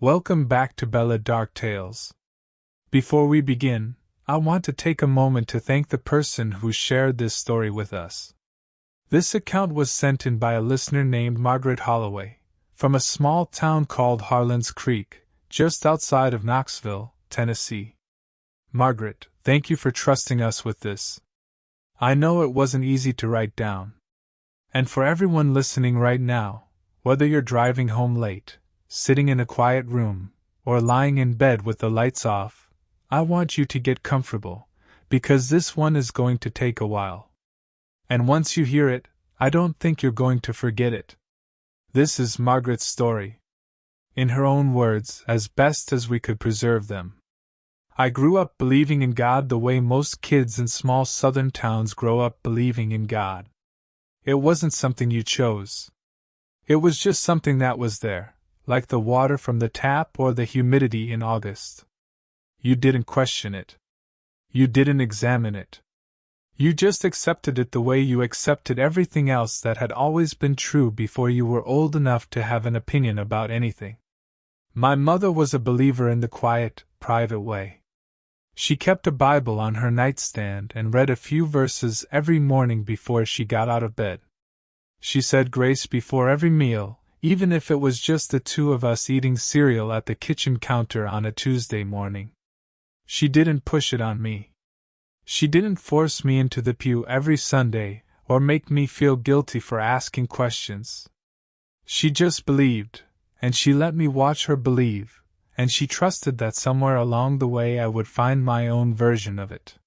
Welcome back to Bella Dark Tales. Before we begin, I want to take a moment to thank the person who shared this story with us. This account was sent in by a listener named Margaret Holloway, from a small town called Harlan's Creek, just outside of Knoxville, Tennessee. Margaret, thank you for trusting us with this. I know it wasn't easy to write down. And for everyone listening right now, whether you're driving home late, sitting in a quiet room, or lying in bed with the lights off, I want you to get comfortable, because this one is going to take a while. And once you hear it, I don't think you're going to forget it. This is Margaret's story. In her own words, as best as we could preserve them. I grew up believing in God the way most kids in small southern towns grow up believing in God. It wasn't something you chose. It was just something that was there, like the water from the tap or the humidity in August. You didn't question it. You didn't examine it. You just accepted it the way you accepted everything else that had always been true before you were old enough to have an opinion about anything. My mother was a believer in the quiet, private way. She kept a Bible on her nightstand and read a few verses every morning before she got out of bed. She said grace before every meal, even if it was just the two of us eating cereal at the kitchen counter on a Tuesday morning. She didn't push it on me. She didn't force me into the pew every Sunday, or make me feel guilty for asking questions. She just believed, and she let me watch her believe, and she trusted that somewhere along the way I would find my own version of it.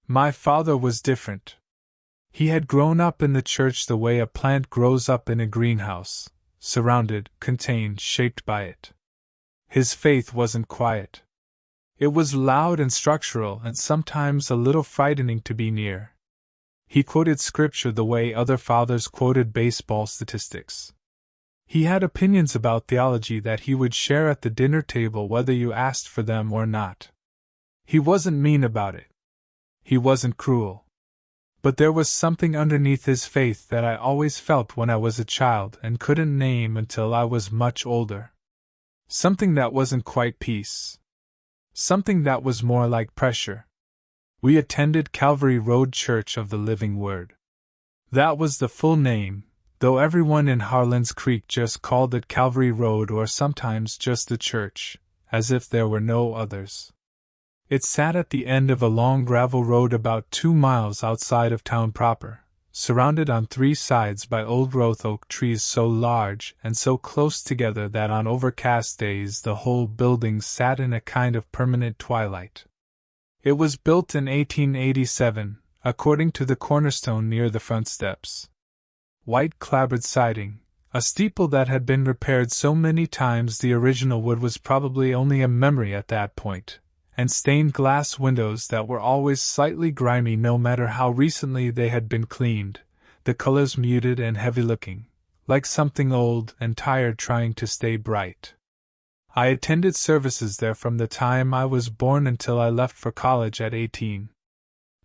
My father was different. He had grown up in the church the way a plant grows up in a greenhouse, surrounded, contained, shaped by it. His faith wasn't quiet. It was loud and structural and sometimes a little frightening to be near. He quoted scripture the way other fathers quoted baseball statistics. He had opinions about theology that he would share at the dinner table whether you asked for them or not. He wasn't mean about it. He wasn't cruel. But there was something underneath his faith that I always felt when I was a child and couldn't name until I was much older. Something that wasn't quite peace. Something that was more like pressure. We attended Calvary Road Church of the Living Word. That was the full name, though everyone in Harlan's Creek just called it Calvary Road or sometimes just the church, as if there were no others. It sat at the end of a long gravel road about 2 miles outside of town proper, surrounded on 3 sides by old-growth oak trees so large and so close together that on overcast days the whole building sat in a kind of permanent twilight. It was built in 1887, according to the cornerstone near the front steps. White clapboard siding, a steeple that had been repaired so many times the original wood was probably only a memory at that point, and stained glass windows that were always slightly grimy no matter how recently they had been cleaned, the colors muted and heavy-looking, like something old and tired trying to stay bright. I attended services there from the time I was born until I left for college at 18.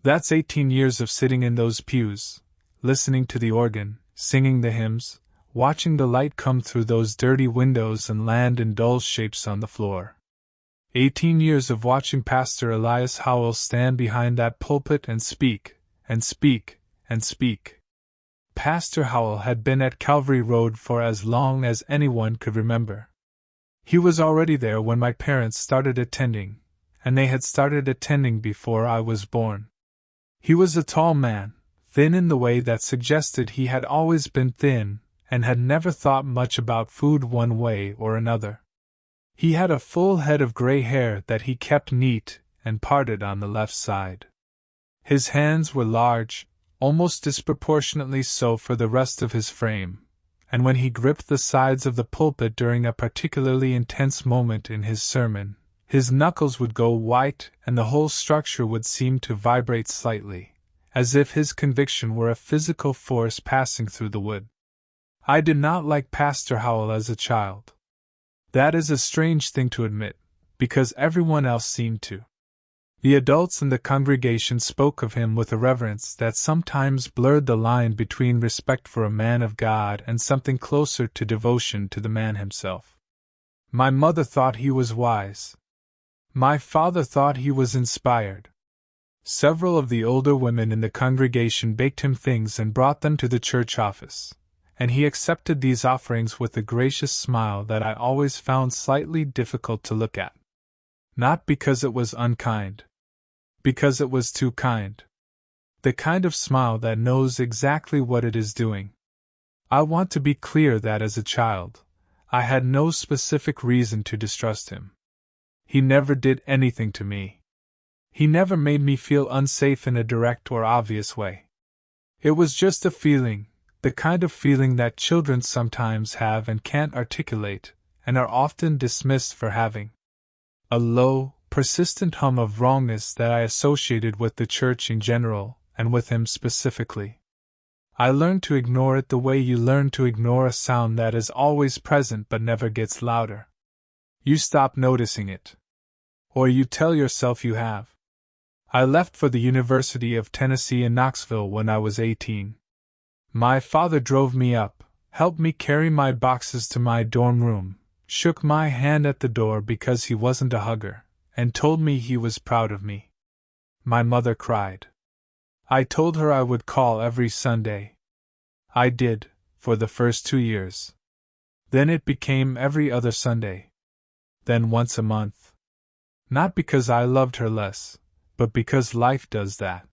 That's 18 years of sitting in those pews, listening to the organ, singing the hymns, watching the light come through those dirty windows and land in dull shapes on the floor. 18 years of watching Pastor Elias Howell stand behind that pulpit and speak, and speak, and speak. Pastor Howell had been at Calvary Road for as long as anyone could remember. He was already there when my parents started attending, and they had started attending before I was born. He was a tall man, thin in the way that suggested he had always been thin, and had never thought much about food one way or another. He had a full head of gray hair that he kept neat and parted on the left side. His hands were large, almost disproportionately so for the rest of his frame, and when he gripped the sides of the pulpit during a particularly intense moment in his sermon, his knuckles would go white and the whole structure would seem to vibrate slightly, as if his conviction were a physical force passing through the wood. I did not like Pastor Howell as a child. That is a strange thing to admit, because everyone else seemed to. The adults in the congregation spoke of him with a reverence that sometimes blurred the line between respect for a man of God and something closer to devotion to the man himself. My mother thought he was wise. My father thought he was inspired. Several of the older women in the congregation baked him things and brought them to the church office, and he accepted these offerings with a gracious smile that I always found slightly difficult to look at. Not because it was unkind. Because it was too kind. The kind of smile that knows exactly what it is doing. I want to be clear that as a child, I had no specific reason to distrust him. He never did anything to me. He never made me feel unsafe in a direct or obvious way. It was just a feeling, the kind of feeling that children sometimes have and can't articulate, and are often dismissed for having. A low, persistent hum of wrongness that I associated with the church in general, and with him specifically. I learned to ignore it the way you learn to ignore a sound that is always present but never gets louder. You stop noticing it. Or you tell yourself you have. I left for the University of Tennessee in Knoxville when I was 18. My father drove me up, helped me carry my boxes to my dorm room, shook my hand at the door because he wasn't a hugger, and told me he was proud of me. My mother cried. I told her I would call every Sunday. I did, for the first 2 years. Then it became every other Sunday. Then once a month. Not because I loved her less, but because life does that.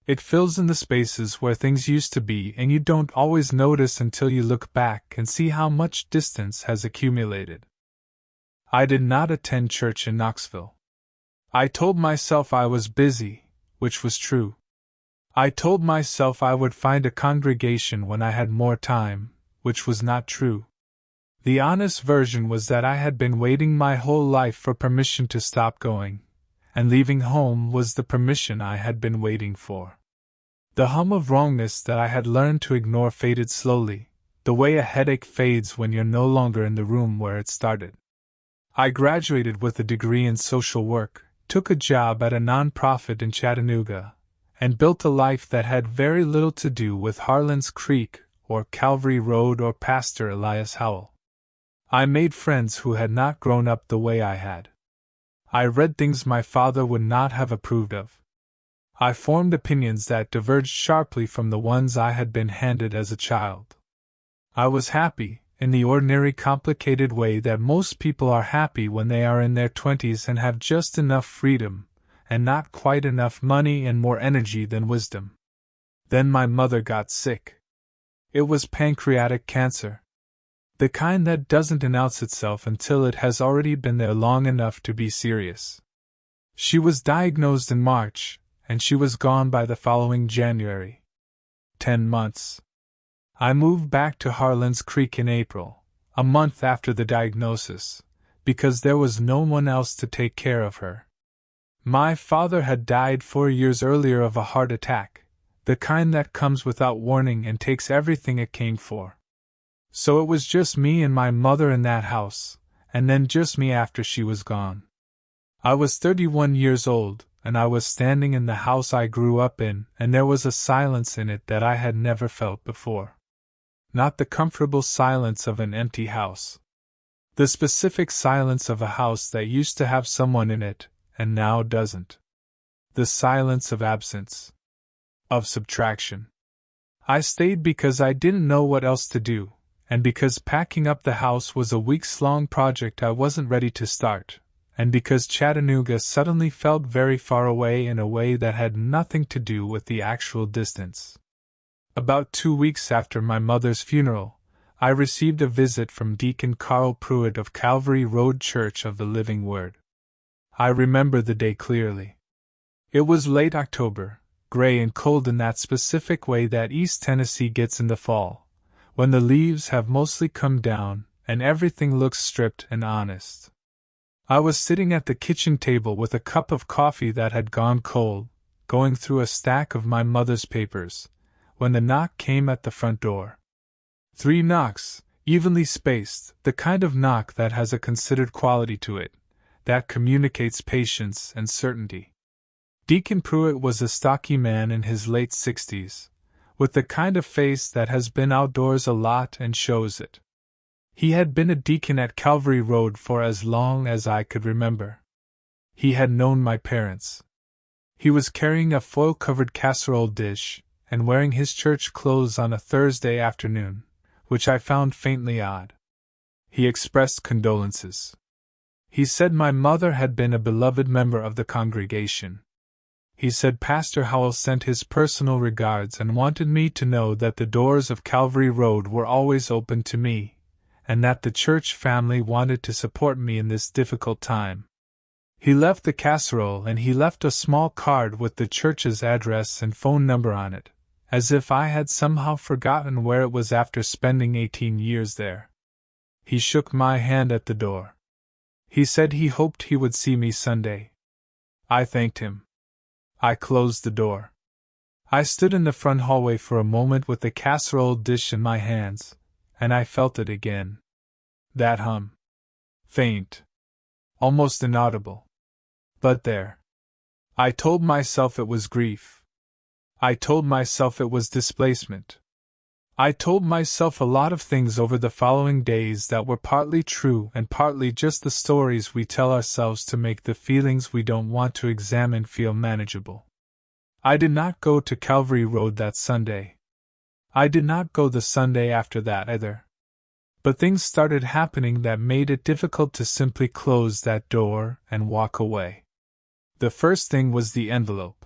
It fills in the spaces where things used to be and you don't always notice until you look back and see how much distance has accumulated. I did not attend church in Knoxville. I told myself I was busy, which was true. I told myself I would find a congregation when I had more time, which was not true. The honest version was that I had been waiting my whole life for permission to stop going, and leaving home was the permission I had been waiting for. The hum of wrongness that I had learned to ignore faded slowly, the way a headache fades when you're no longer in the room where it started. I graduated with a degree in social work, took a job at a nonprofit in Chattanooga, and built a life that had very little to do with Harlan's Creek or Calvary Road or Pastor Elias Howell. I made friends who had not grown up the way I had. I read things my father would not have approved of. I formed opinions that diverged sharply from the ones I had been handed as a child. I was happy, in the ordinary complicated way that most people are happy when they are in their 20s and have just enough freedom, and not quite enough money and more energy than wisdom. Then my mother got sick. It was pancreatic cancer. The kind that doesn't announce itself until it has already been there long enough to be serious. She was diagnosed in March, and she was gone by the following January. 10 months. I moved back to Harlan's Creek in April, a month after the diagnosis, because there was no one else to take care of her. My father had died 4 years earlier of a heart attack, the kind that comes without warning and takes everything it came for. So it was just me and my mother in that house, and then just me after she was gone. I was 31 years old, and I was standing in the house I grew up in, and there was a silence in it that I had never felt before. Not the comfortable silence of an empty house. The specific silence of a house that used to have someone in it, and now doesn't. The silence of absence. Of subtraction. I stayed because I didn't know what else to do, and because packing up the house was a weeks-long project I wasn't ready to start, and because Chattanooga suddenly felt very far away in a way that had nothing to do with the actual distance. About 2 weeks after my mother's funeral, I received a visit from Deacon Carl Pruitt of Calvary Road Church of the Living Word. I remember the day clearly. It was late October, gray and cold in that specific way that East Tennessee gets in the fall, when the leaves have mostly come down and everything looks stripped and honest. I was sitting at the kitchen table with a cup of coffee that had gone cold, going through a stack of my mother's papers, when the knock came at the front door. 3 knocks, evenly spaced, the kind of knock that has a considered quality to it, that communicates patience and certainty. Deacon Pruitt was a stocky man in his late 60s, with the kind of face that has been outdoors a lot and shows it. He had been a deacon at Calvary Road for as long as I could remember. He had known my parents. He was carrying a foil-covered casserole dish and wearing his church clothes on a Thursday afternoon, which I found faintly odd. He expressed condolences. He said my mother had been a beloved member of the congregation. He said Pastor Howell sent his personal regards and wanted me to know that the doors of Calvary Road were always open to me, and that the church family wanted to support me in this difficult time. He left the casserole and he left a small card with the church's address and phone number on it, as if I had somehow forgotten where it was after spending 18 years there. He shook my hand at the door. He said he hoped he would see me Sunday. I thanked him. I closed the door. I stood in the front hallway for a moment with the casserole dish in my hands, and I felt it again. That hum. Faint. Almost inaudible. But there. I told myself it was grief. I told myself it was displacement. I told myself a lot of things over the following days that were partly true and partly just the stories we tell ourselves to make the feelings we don't want to examine feel manageable. I did not go to Calvary Road that Sunday. I did not go the Sunday after that either. But things started happening that made it difficult to simply close that door and walk away. The first thing was the envelope.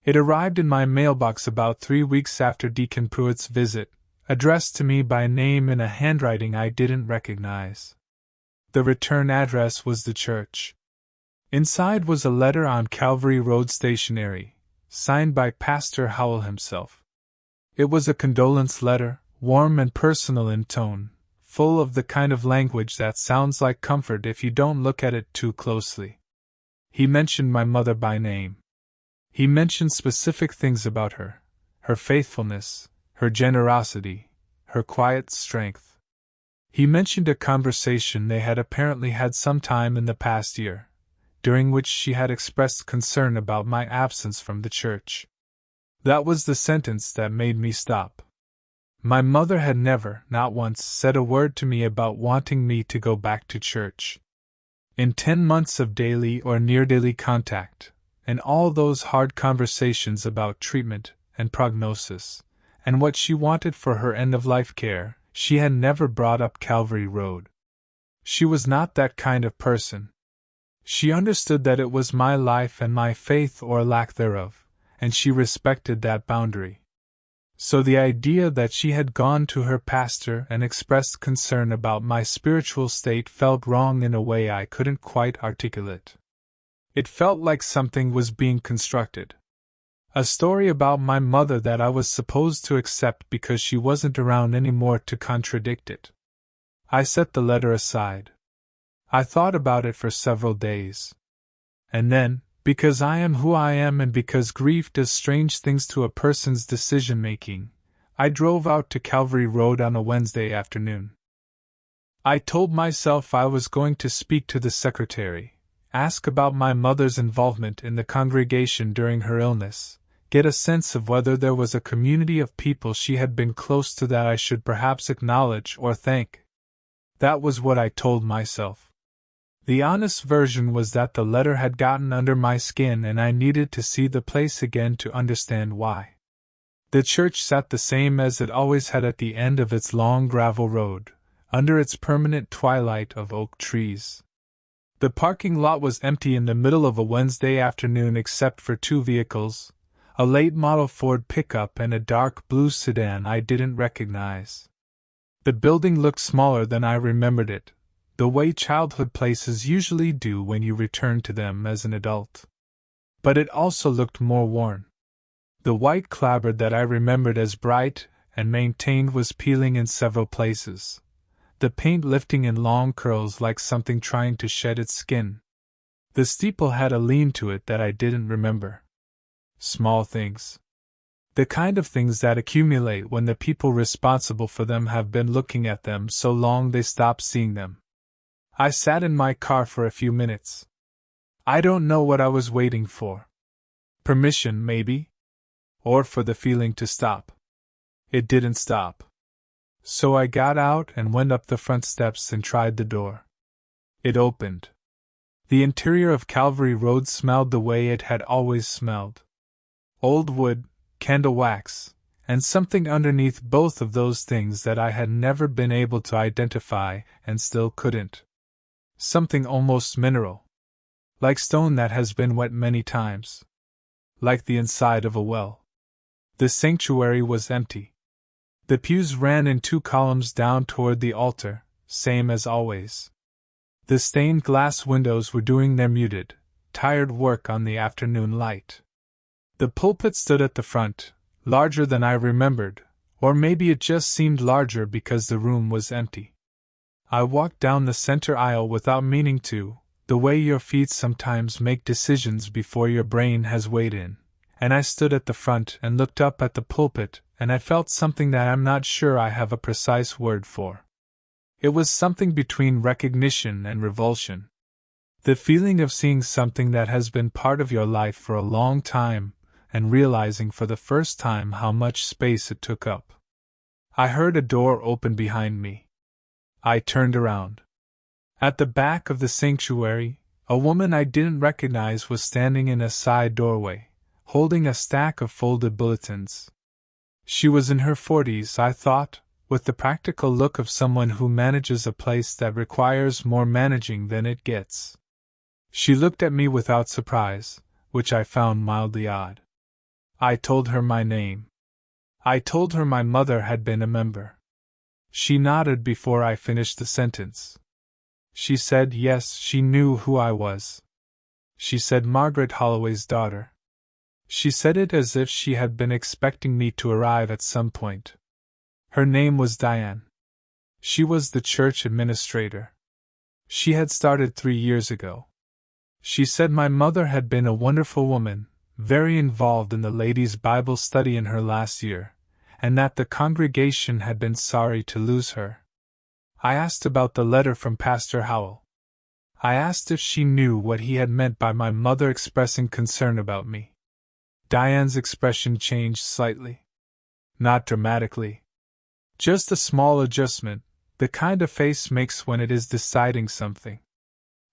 It arrived in my mailbox about 3 weeks after Deacon Pruitt's visit, addressed to me by name in a handwriting I didn't recognize. The return address was the church. Inside was a letter on Calvary Road stationery, signed by Pastor Howell himself. It was a condolence letter, warm and personal in tone, full of the kind of language that sounds like comfort if you don't look at it too closely. He mentioned my mother by name. He mentioned specific things about her, her faithfulness, her generosity, her quiet strength. He mentioned a conversation they had apparently had some time in the past year, during which she had expressed concern about my absence from the church. That was the sentence that made me stop. My mother had never, not once, said a word to me about wanting me to go back to church. In 10 months of daily or near-daily contact, and all those hard conversations about treatment and prognosis, and what she wanted for her end-of-life care, she had never brought up Calvary Road. She was not that kind of person. She understood that it was my life and my faith or lack thereof, and she respected that boundary. So the idea that she had gone to her pastor and expressed concern about my spiritual state felt wrong in a way I couldn't quite articulate. It felt like something was being constructed. A story about my mother that I was supposed to accept because she wasn't around anymore to contradict it. I set the letter aside. I thought about it for several days. And then, because I am who I am and because grief does strange things to a person's decision-making, I drove out to Calvary Road on a Wednesday afternoon. I told myself I was going to speak to the secretary, ask about my mother's involvement in the congregation during her illness, get a sense of whether there was a community of people she had been close to that I should perhaps acknowledge or thank. That was what I told myself. The honest version was that the letter had gotten under my skin and I needed to see the place again to understand why. The church sat the same as it always had at the end of its long gravel road, under its permanent twilight of oak trees. The parking lot was empty in the middle of a Wednesday afternoon except for 2 vehicles, a late-model Ford pickup and a dark blue sedan I didn't recognize. The building looked smaller than I remembered it, the way childhood places usually do when you return to them as an adult. But it also looked more worn. The white clapboard that I remembered as bright and maintained was peeling in several places, the paint lifting in long curls like something trying to shed its skin. The steeple had a lean to it that I didn't remember. Small things. The kind of things that accumulate when the people responsible for them have been looking at them so long they stop seeing them. I sat in my car for a few minutes. I don't know what I was waiting for. Permission, maybe? Or for the feeling to stop. It didn't stop. So I got out and went up the front steps and tried the door. It opened. The interior of Calvary Road smelled the way it had always smelled. Old wood, candle wax, and something underneath both of those things that I had never been able to identify and still couldn't. Something almost mineral. Like stone that has been wet many times. Like the inside of a well. The sanctuary was empty. The pews ran in 2 columns down toward the altar, same as always. The stained glass windows were doing their muted, tired work on the afternoon light. The pulpit stood at the front, larger than I remembered, or maybe it just seemed larger because the room was empty. I walked down the center aisle without meaning to, the way your feet sometimes make decisions before your brain has weighed in, and I stood at the front and looked up at the pulpit, and I felt something that I'm not sure I have a precise word for. It was something between recognition and revulsion. The feeling of seeing something that has been part of your life for a long time, and realizing for the first time how much space it took up. I heard a door open behind me. I turned around. At the back of the sanctuary, a woman I didn't recognize was standing in a side doorway, holding a stack of folded bulletins. She was in her 40s, I thought, with the practical look of someone who manages a place that requires more managing than it gets. She looked at me without surprise, which I found mildly odd. I told her my name. I told her my mother had been a member. She nodded before I finished the sentence. She said yes, she knew who I was. She said Margaret Holloway's daughter. She said it as if she had been expecting me to arrive at some point. Her name was Diane. She was the church administrator. She had started 3 years ago. She said my mother had been a wonderful woman, very involved in the ladies' Bible study in her last year, and that the congregation had been sorry to lose her. I asked about the letter from Pastor Howell. I asked if she knew what he had meant by my mother expressing concern about me. Diane's expression changed slightly. Not dramatically. Just a small adjustment, the kind a face makes when it is deciding something.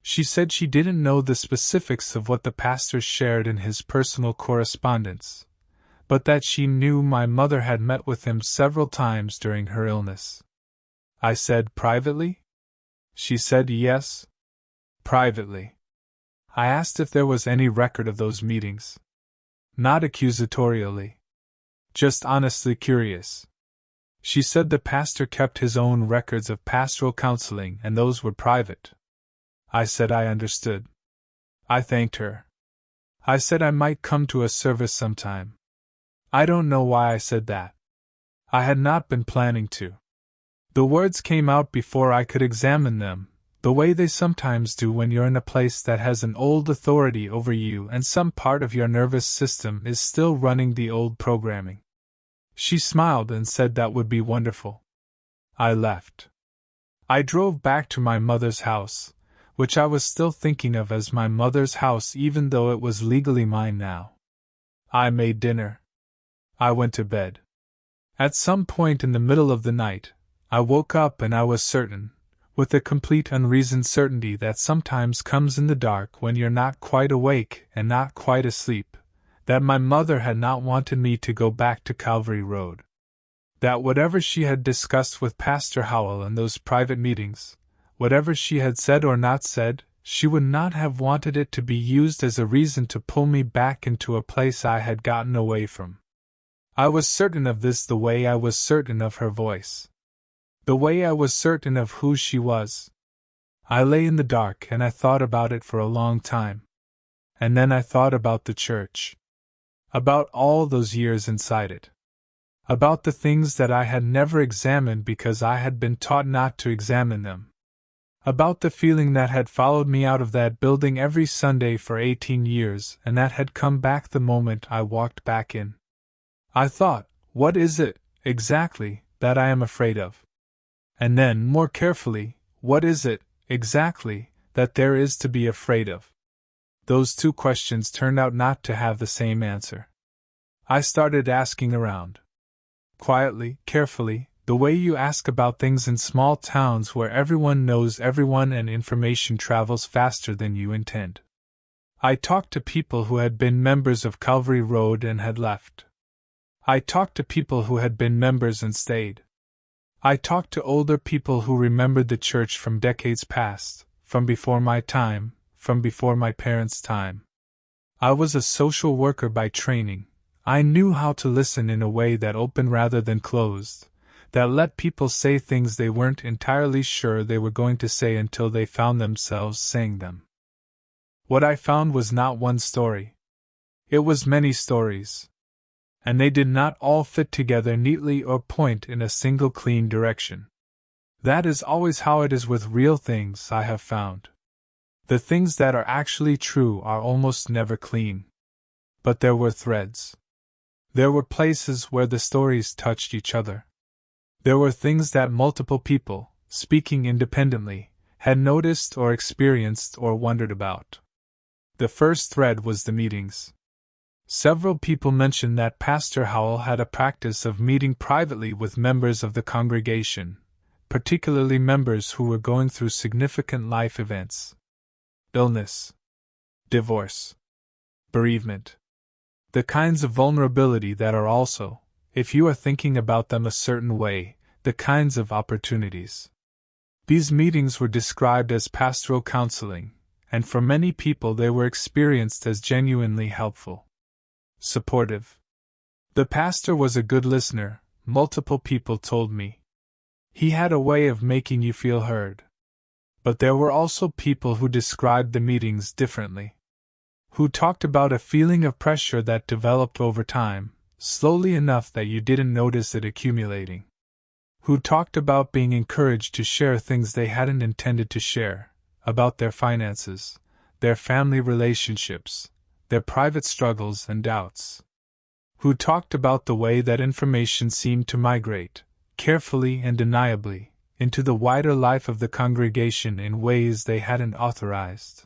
She said she didn't know the specifics of what the pastor shared in his personal correspondence, but that she knew my mother had met with him several times during her illness. I said privately? She said yes. Privately. I asked if there was any record of those meetings. Not accusatorially. Just honestly curious. She said the pastor kept his own records of pastoral counseling and those were private. I said I understood. I thanked her. I said I might come to a service sometime. I don't know why I said that. I had not been planning to. The words came out before I could examine them, the way they sometimes do when you're in a place that has an old authority over you and some part of your nervous system is still running the old programming. She smiled and said that would be wonderful. I left. I drove back to my mother's house, which I was still thinking of as my mother's house even though it was legally mine now. I made dinner. I went to bed. At some point in the middle of the night, I woke up and I was certain, with the complete unreasoned certainty that sometimes comes in the dark when you're not quite awake and not quite asleep, that my mother had not wanted me to go back to Calvary Road. That whatever she had discussed with Pastor Howell in those private meetings, whatever she had said or not said, she would not have wanted it to be used as a reason to pull me back into a place I had gotten away from. I was certain of this the way I was certain of her voice. The way I was certain of who she was. I lay in the dark and I thought about it for a long time. And then I thought about the church. About all those years inside it. About the things that I had never examined because I had been taught not to examine them. About the feeling that had followed me out of that building every Sunday for 18 years and that had come back the moment I walked back in. I thought, what is it, exactly, that I am afraid of? And then, more carefully, what is it, exactly, that there is to be afraid of? Those two questions turned out not to have the same answer. I started asking around. Quietly, carefully, The way you ask about things in small towns where everyone knows everyone and information travels faster than you intend. I talked to people who had been members of Calvary Road and had left. I talked to people who had been members and stayed. I talked to older people who remembered the church from decades past, from before my time, from before my parents' time. I was a social worker by training. I knew how to listen in a way that opened rather than closed, that let people say things they weren't entirely sure they were going to say until they found themselves saying them. What I found was not one story. It was many stories. And they did not all fit together neatly or point in a single clean direction. That is always how it is with real things, I have found. The things that are actually true are almost never clean. But there were threads. There were places where the stories touched each other. There were things that multiple people, speaking independently, had noticed or experienced or wondered about. The first thread was the meetings. Several people mentioned that Pastor Howell had a practice of meeting privately with members of the congregation, particularly members who were going through significant life events. Illness, divorce, bereavement. The kinds of vulnerability that are also, if you are thinking about them a certain way, the kinds of opportunities. These meetings were described as pastoral counseling, and for many people they were experienced as genuinely helpful. Supportive. The pastor was a good listener, multiple people told me. He had a way of making you feel heard. But there were also people who described the meetings differently. Who talked about a feeling of pressure that developed over time, slowly enough that you didn't notice it accumulating. Who talked about being encouraged to share things they hadn't intended to share, about their finances, their family relationships, their private struggles and doubts. Who talked about the way that information seemed to migrate, carefully and deniably, into the wider life of the congregation in ways they hadn't authorized.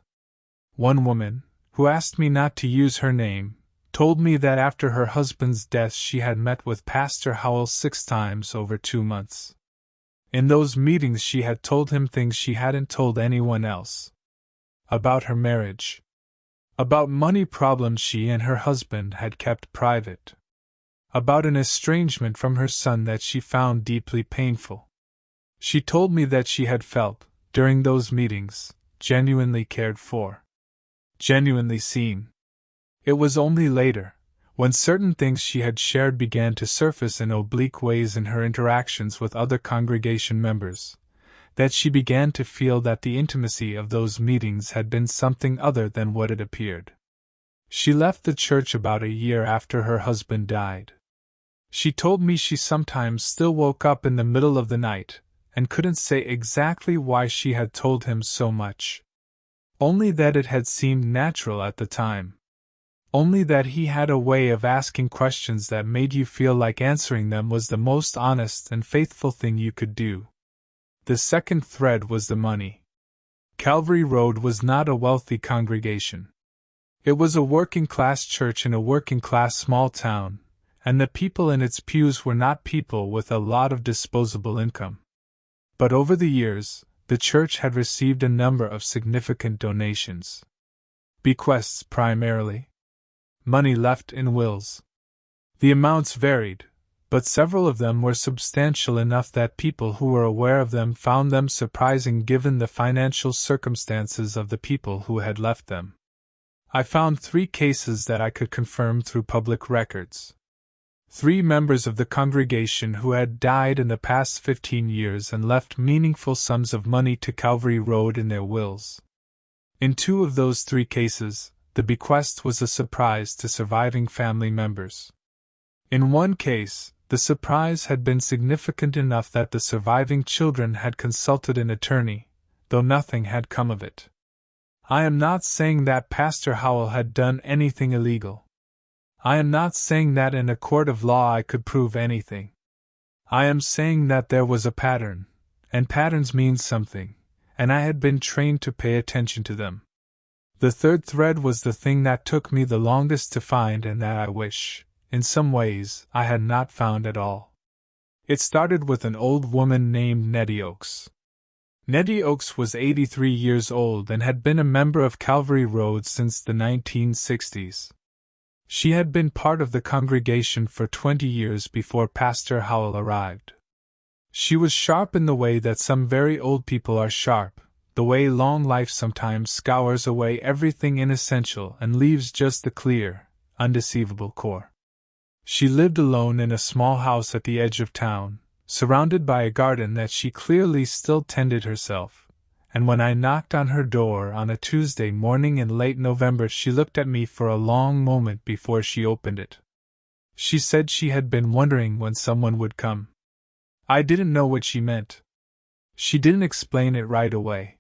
One woman, who asked me not to use her name, told me that after her husband's death she had met with Pastor Howell 6 times over 2 months. In those meetings she had told him things she hadn't told anyone else. About her marriage. About money problems she and her husband had kept private. About an estrangement from her son that she found deeply painful. She told me that she had felt, during those meetings, genuinely cared for. Genuinely seen. It was only later, when certain things she had shared began to surface in oblique ways in her interactions with other congregation members, that she began to feel that the intimacy of those meetings had been something other than what it appeared. She left the church about a year after her husband died. She told me she sometimes still woke up in the middle of the night, and couldn't say exactly why she had told him so much. Only that it had seemed natural at the time. Only that he had a way of asking questions that made you feel like answering them was the most honest and faithful thing you could do. The second thread was the money. Calvary Road was not a wealthy congregation. It was a working-class church in a working-class small town, and the people in its pews were not people with a lot of disposable income. But over the years, the church had received a number of significant donations. Bequests primarily. Money left in wills. The amounts varied, but several of them were substantial enough that people who were aware of them found them surprising given the financial circumstances of the people who had left them. I found 3 cases that I could confirm through public records. 3 members of the congregation who had died in the past 15 years and left meaningful sums of money to Calvary Road in their wills. In 2 of those 3 cases, the bequest was a surprise to surviving family members. In one case, the surprise had been significant enough that the surviving children had consulted an attorney, though nothing had come of it. I am not saying that Pastor Howell had done anything illegal. I am not saying that in a court of law I could prove anything. I am saying that there was a pattern, and patterns mean something, and I had been trained to pay attention to them. The third thread was the thing that took me the longest to find and that I wish, in some ways, I had not found at all. It started with an old woman named Nettie Oakes. Nettie Oakes was 83 years old and had been a member of Calvary Road since the 1960s. She had been part of the congregation for 20 years before Pastor Howell arrived. She was sharp in the way that some very old people are sharp, the way long life sometimes scours away everything inessential and leaves just the clear, undeceivable core. She lived alone in a small house at the edge of town, surrounded by a garden that she clearly still tended herself, and when I knocked on her door on a Tuesday morning in late November, she looked at me for a long moment before she opened it. She said she had been wondering when someone would come. I didn't know what she meant. She didn't explain it right away.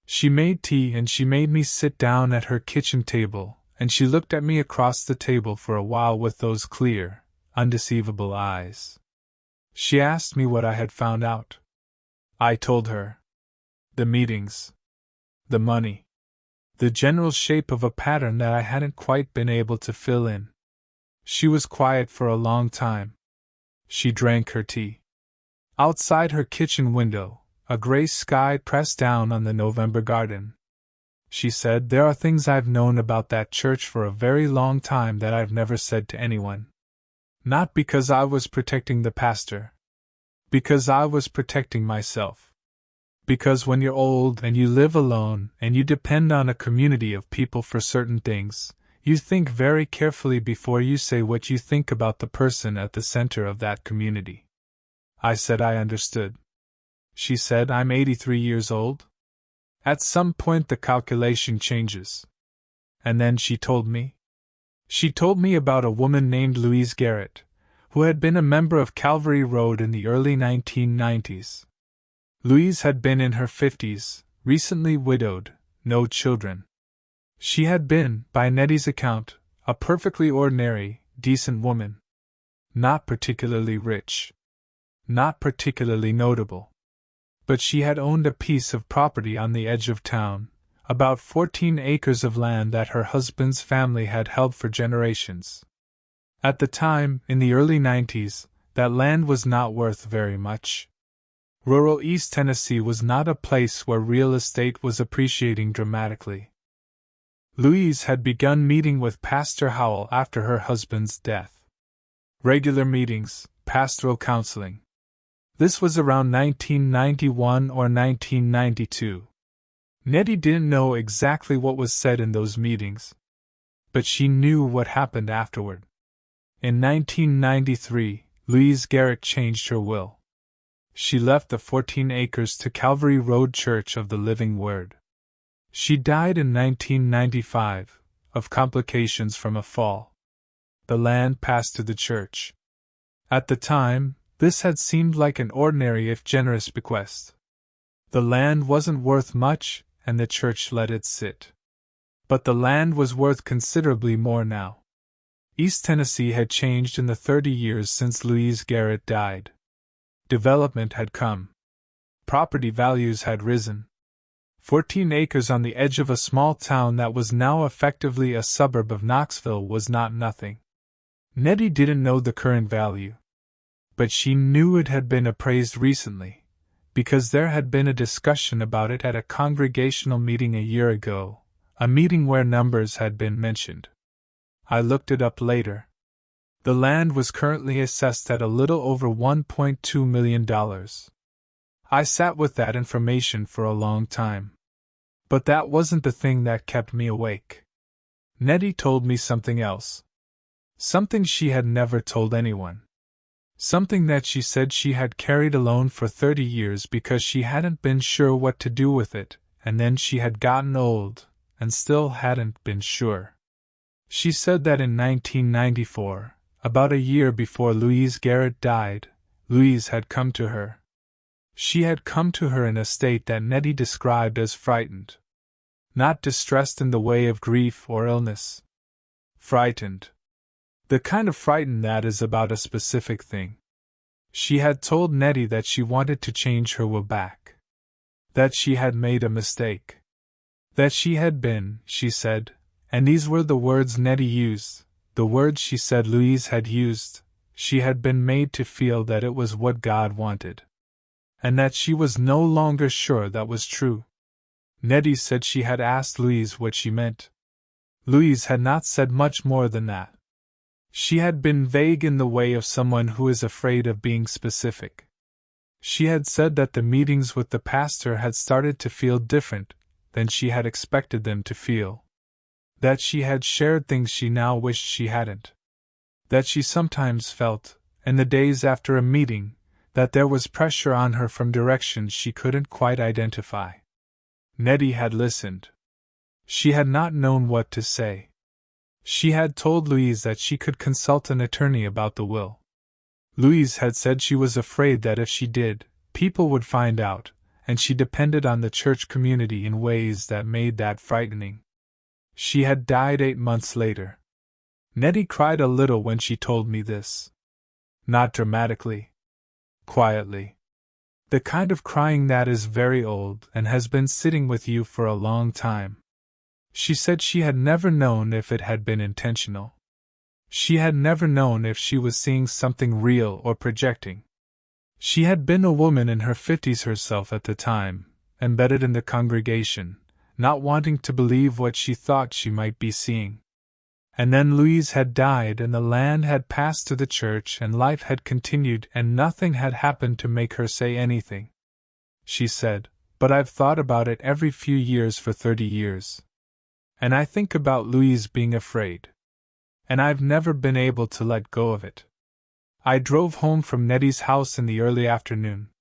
She made tea and she made me sit down at her kitchen table, and she looked at me across the table for a while with those clear, undeceivable eyes. She asked me what I had found out. I told her. The meetings. The money. The general shape of a pattern that I hadn't quite been able to fill in. She was quiet for a long time. She drank her tea. Outside her kitchen window, a gray sky pressed down on the November garden. She said, "There are things I've known about that church for a very long time that I've never said to anyone. Not because I was protecting the pastor. Because I was protecting myself. Because when you're old and you live alone and you depend on a community of people for certain things, you think very carefully before you say what you think about the person at the center of that community." I said I understood. She said, "I'm 83 years old. At some point the calculation changes." And then she told me. She told me about a woman named Louise Garrett, who had been a member of Calvary Road in the early 1990s. Louise had been in her 50s, recently widowed, no children. She had been, by Nettie's account, a perfectly ordinary, decent woman. Not particularly rich. Not particularly notable. But she had owned a piece of property on the edge of town, about 14 acres of land that her husband's family had held for generations. At the time, in the early 90s, that land was not worth very much. Rural East Tennessee was not a place where real estate was appreciating dramatically. Louise had begun meeting with Pastor Howell after her husband's death. Regular meetings, pastoral counseling. This was around 1991 or 1992. Nettie didn't know exactly what was said in those meetings, but she knew what happened afterward. In 1993, Louise Garrett changed her will. She left the 14 acres to Calvary Road Church of the Living Word. She died in 1995, of complications from a fall. The land passed to the church. At the time, this had seemed like an ordinary if generous bequest. The land wasn't worth much, and the church let it sit. But the land was worth considerably more now. East Tennessee had changed in the 30 years since Louise Garrett died. Development had come. Property values had risen. 14 acres on the edge of a small town that was now effectively a suburb of Knoxville was not nothing. Nettie didn't know the current value. But she knew it had been appraised recently, because there had been a discussion about it at a congregational meeting a year ago, a meeting where numbers had been mentioned. I looked it up later. The land was currently assessed at a little over $1.2 million. I sat with that information for a long time. But that wasn't the thing that kept me awake. Nettie told me something else. Something she had never told anyone. Something that she said she had carried alone for 30 years because she hadn't been sure what to do with it, and then she had gotten old, and still hadn't been sure. She said that in 1994, about a year before Louise Garrett died, Louise had come to her. She had come to her in a state that Nettie described as frightened. Not distressed in the way of grief or illness. Frightened. The kind of frightened that is about a specific thing. She had told Nettie that she wanted to change her will back. That she had made a mistake. That she had been, she said, and these were the words Nettie used, the words she said Louise had used, she had been made to feel that it was what God wanted. And that she was no longer sure that was true. Nettie said she had asked Louise what she meant. Louise had not said much more than that. She had been vague in the way of someone who is afraid of being specific. She had said that the meetings with the pastor had started to feel different than she had expected them to feel. That she had shared things she now wished she hadn't. That she sometimes felt, in the days after a meeting, that there was pressure on her from directions she couldn't quite identify. Nettie had listened. She had not known what to say. She had told Louise that she could consult an attorney about the will. Louise had said she was afraid that if she did, people would find out, and she depended on the church community in ways that made that frightening. She had died 8 months later. Nettie cried a little when she told me this. Not dramatically. Quietly. The kind of crying that is very old and has been sitting with you for a long time. She said she had never known if it had been intentional. She had never known if she was seeing something real or projecting. She had been a woman in her 50s herself at the time, embedded in the congregation, not wanting to believe what she thought she might be seeing. And then Louise had died and the land had passed to the church and life had continued and nothing had happened to make her say anything. She said, "But I've thought about it every few years for 30 years. And I think about Louise being afraid. And I've never been able to let go of it." I drove home from Nettie's house in the early afternoon.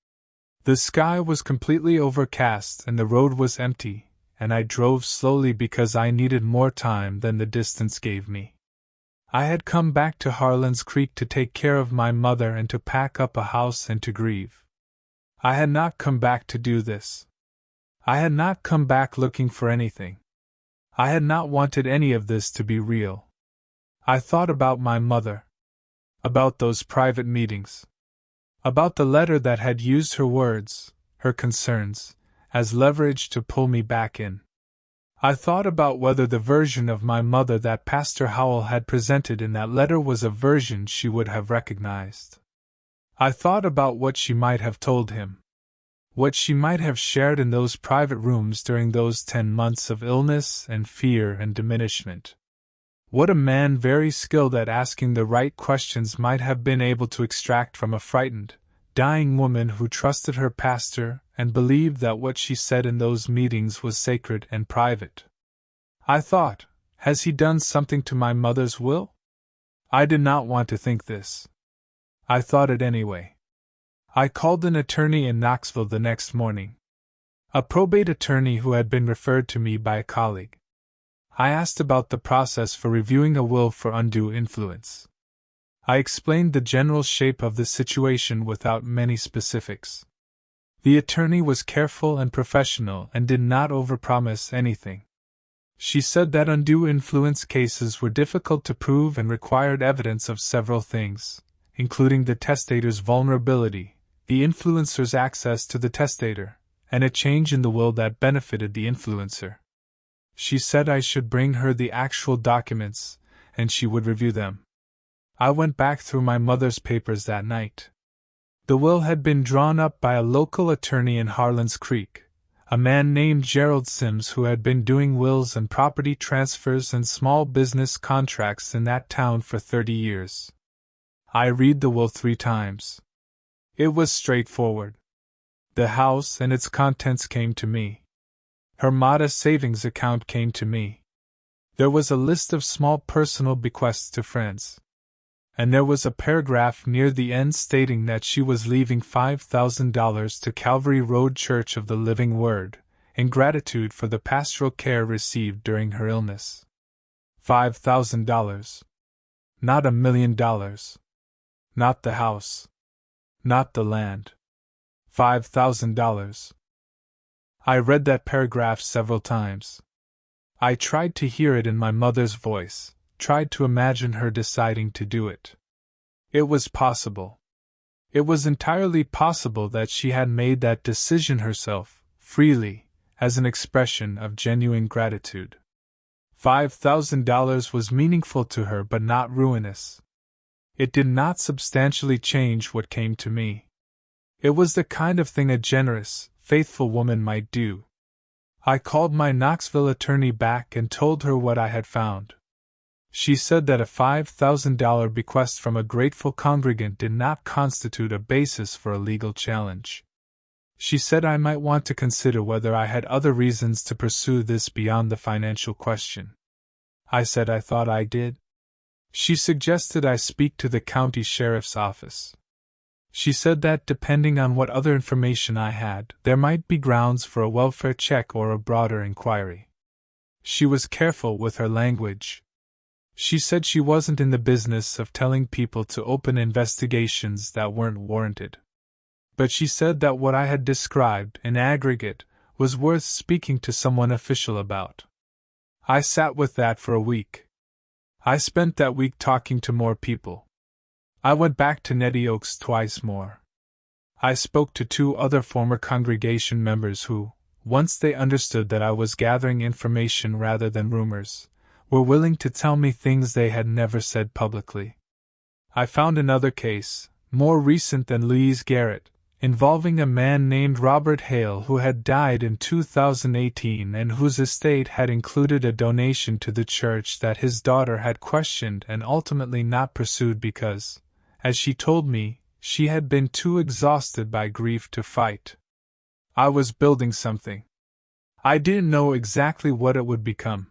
The sky was completely overcast and the road was empty, and I drove slowly because I needed more time than the distance gave me. I had come back to Harlan's Creek to take care of my mother and to pack up a house and to grieve. I had not come back to do this. I had not come back looking for anything. I had not wanted any of this to be real. I thought about my mother. About those private meetings. About the letter that had used her words, her concerns, as leverage to pull me back in. I thought about whether the version of my mother that Pastor Howell had presented in that letter was a version she would have recognized. I thought about what she might have told him. What she might have shared in those private rooms during those 10 months of illness and fear and diminishment. What a man very skilled at asking the right questions might have been able to extract from a frightened, dying woman who trusted her pastor and believed that what she said in those meetings was sacred and private. I thought, has he done something to my mother's will? I did not want to think this. I thought it anyway. I called an attorney in Knoxville the next morning. A probate attorney who had been referred to me by a colleague. I asked about the process for reviewing a will for undue influence. I explained the general shape of the situation without many specifics. The attorney was careful and professional and did not overpromise anything. She said that undue influence cases were difficult to prove and required evidence of several things, including the testator's vulnerability, the influencer's access to the testator, and a change in the will that benefited the influencer. She said I should bring her the actual documents, and she would review them. I went back through my mother's papers that night. The will had been drawn up by a local attorney in Harlan's Creek, a man named Gerald Sims who had been doing wills and property transfers and small business contracts in that town for 30 years. I read the will 3 times. It was straightforward. The house and its contents came to me. Her modest savings account came to me. There was a list of small personal bequests to friends. And there was a paragraph near the end stating that she was leaving $5,000 to Calvary Road Church of the Living Word, in gratitude for the pastoral care received during her illness. $5,000. Not $1 million. Not the house. Not the land. $5,000. I read that paragraph several times. I tried to hear it in my mother's voice, tried to imagine her deciding to do it. It was possible. It was entirely possible that she had made that decision herself, freely, as an expression of genuine gratitude. $5,000 was meaningful to her but not ruinous. It did not substantially change what came to me. It was the kind of thing a generous, faithful woman might do. I called my Knoxville attorney back and told her what I had found. She said that a $5,000 bequest from a grateful congregant did not constitute a basis for a legal challenge. She said I might want to consider whether I had other reasons to pursue this beyond the financial question. I said I thought I did. She suggested I speak to the county sheriff's office. She said that depending on what other information I had, there might be grounds for a welfare check or a broader inquiry. She was careful with her language. She said she wasn't in the business of telling people to open investigations that weren't warranted. But she said that what I had described, in aggregate, was worth speaking to someone official about. I sat with that for a week. I spent that week talking to more people. I went back to Nettie Oaks twice more. I spoke to 2 other former congregation members who, once they understood that I was gathering information rather than rumors, were willing to tell me things they had never said publicly. I found another case, more recent than Louise Garrett, involving a man named Robert Hale who had died in 2018 and whose estate had included a donation to the church that his daughter had questioned and ultimately not pursued because, as she told me, she had been too exhausted by grief to fight. I was building something. I didn't know exactly what it would become.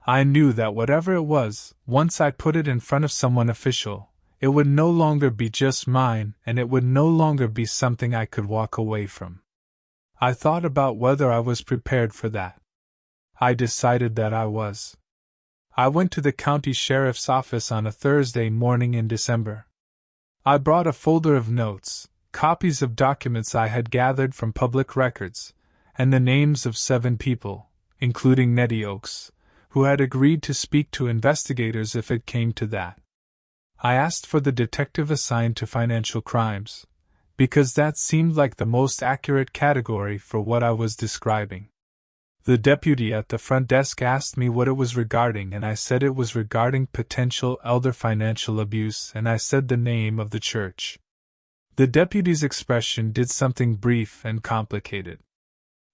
I knew that whatever it was, once I put it in front of someone official, it would no longer be just mine, and it would no longer be something I could walk away from. I thought about whether I was prepared for that. I decided that I was. I went to the county sheriff's office on a Thursday morning in December. I brought a folder of notes, copies of documents I had gathered from public records, and the names of 7 people, including Nettie Oaks, who had agreed to speak to investigators if it came to that. I asked for the detective assigned to financial crimes, because that seemed like the most accurate category for what I was describing. The deputy at the front desk asked me what it was regarding, and I said it was regarding potential elder financial abuse, and I said the name of the church. The deputy's expression did something brief and complicated.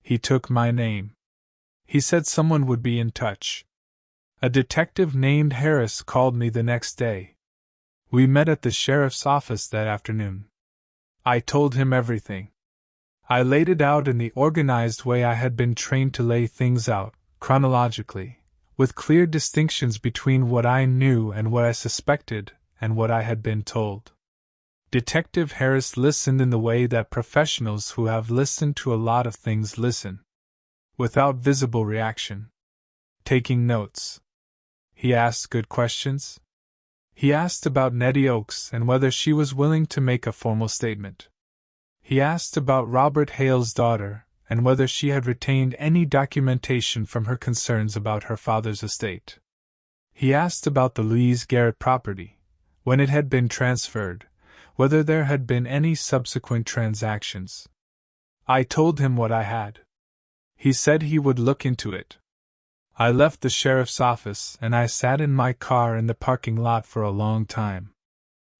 He took my name. He said someone would be in touch. A detective named Harris called me the next day. We met at the sheriff's office that afternoon. I told him everything. I laid it out in the organized way I had been trained to lay things out, chronologically, with clear distinctions between what I knew and what I suspected, and what I had been told. Detective Harris listened in the way that professionals who have listened to a lot of things listen. Without visible reaction. Taking notes. He asked good questions. He asked about Nettie Oaks and whether she was willing to make a formal statement. He asked about Robert Hale's daughter and whether she had retained any documentation from her concerns about her father's estate. He asked about the Louise Garrett property, when it had been transferred, whether there had been any subsequent transactions. I told him what I had. He said he would look into it. I left the sheriff's office and I sat in my car in the parking lot for a long time.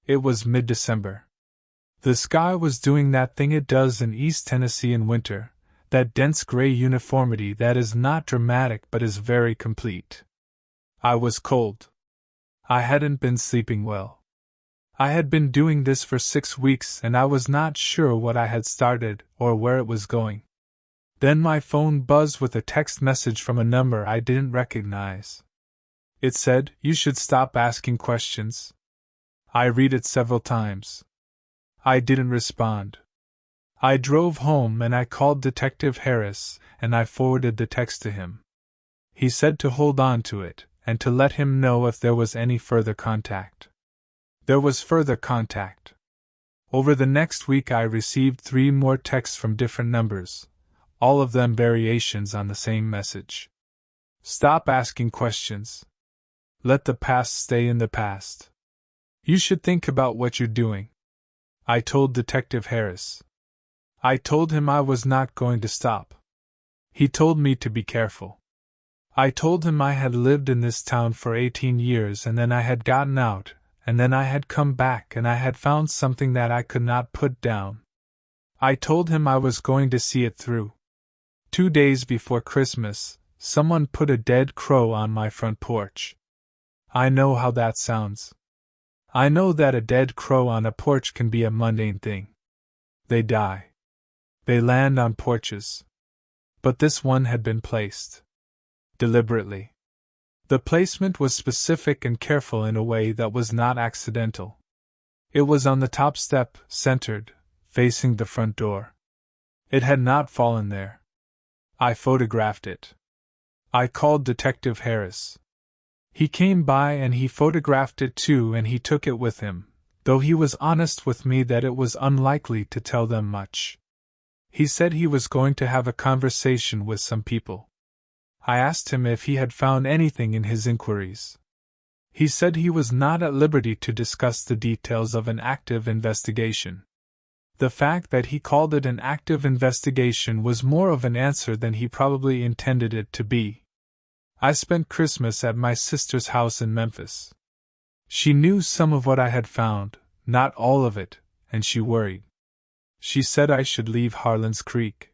It was mid-December. The sky was doing that thing it does in East Tennessee in winter, that dense gray uniformity that is not dramatic but is very complete. I was cold. I hadn't been sleeping well. I had been doing this for 6 weeks and I was not sure what I had started or where it was going. Then my phone buzzed with a text message from a number I didn't recognize. It said, "You should stop asking questions." I read it several times. I didn't respond. I drove home and I called Detective Harris and I forwarded the text to him. He said to hold on to it and to let him know if there was any further contact. There was further contact. Over the next week I received 3 more texts from different numbers, all of them variations on the same message. Stop asking questions. Let the past stay in the past. You should think about what you're doing. I told Detective Harris. I told him I was not going to stop. He told me to be careful. I told him I had lived in this town for 18 years and then I had gotten out, and then I had come back and I had found something that I could not put down. I told him I was going to see it through. 2 days before Christmas, someone put a dead crow on my front porch. I know how that sounds. I know that a dead crow on a porch can be a mundane thing. They die. They land on porches. But this one had been placed. Deliberately. The placement was specific and careful in a way that was not accidental. It was on the top step, centered, facing the front door. It had not fallen there. I photographed it. I called Detective Harris. He came by and he photographed it too, and he took it with him, though he was honest with me that it was unlikely to tell them much. He said he was going to have a conversation with some people. I asked him if he had found anything in his inquiries. He said he was not at liberty to discuss the details of an active investigation. The fact that he called it an active investigation was more of an answer than he probably intended it to be. I spent Christmas at my sister's house in Memphis. She knew some of what I had found, not all of it, and she worried. She said I should leave Harlan's Creek.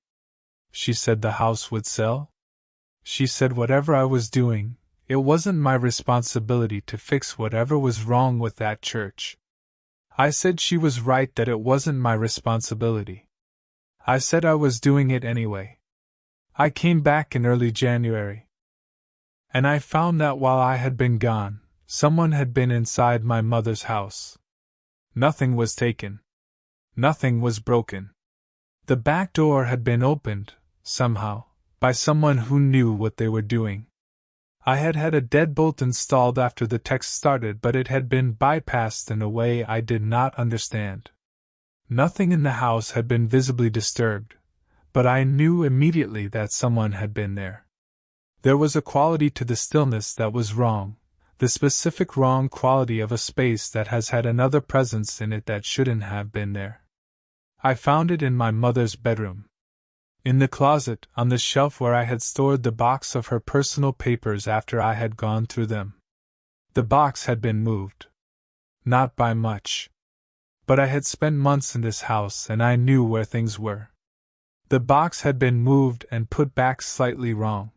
She said the house would sell. She said whatever I was doing, it wasn't my responsibility to fix whatever was wrong with that church. I said she was right that it wasn't my responsibility. I said I was doing it anyway. I came back in early January. And I found that while I had been gone, someone had been inside my mother's house. Nothing was taken. Nothing was broken. The back door had been opened, somehow, by someone who knew what they were doing. I had had a deadbolt installed after the text started, but it had been bypassed in a way I did not understand. Nothing in the house had been visibly disturbed, but I knew immediately that someone had been there. There was a quality to the stillness that was wrong, the specific wrong quality of a space that has had another presence in it that shouldn't have been there. I found it in my mother's bedroom. In the closet, on the shelf where I had stored the box of her personal papers after I had gone through them. The box had been moved. Not by much. But I had spent months in this house and I knew where things were. The box had been moved and put back slightly wrong.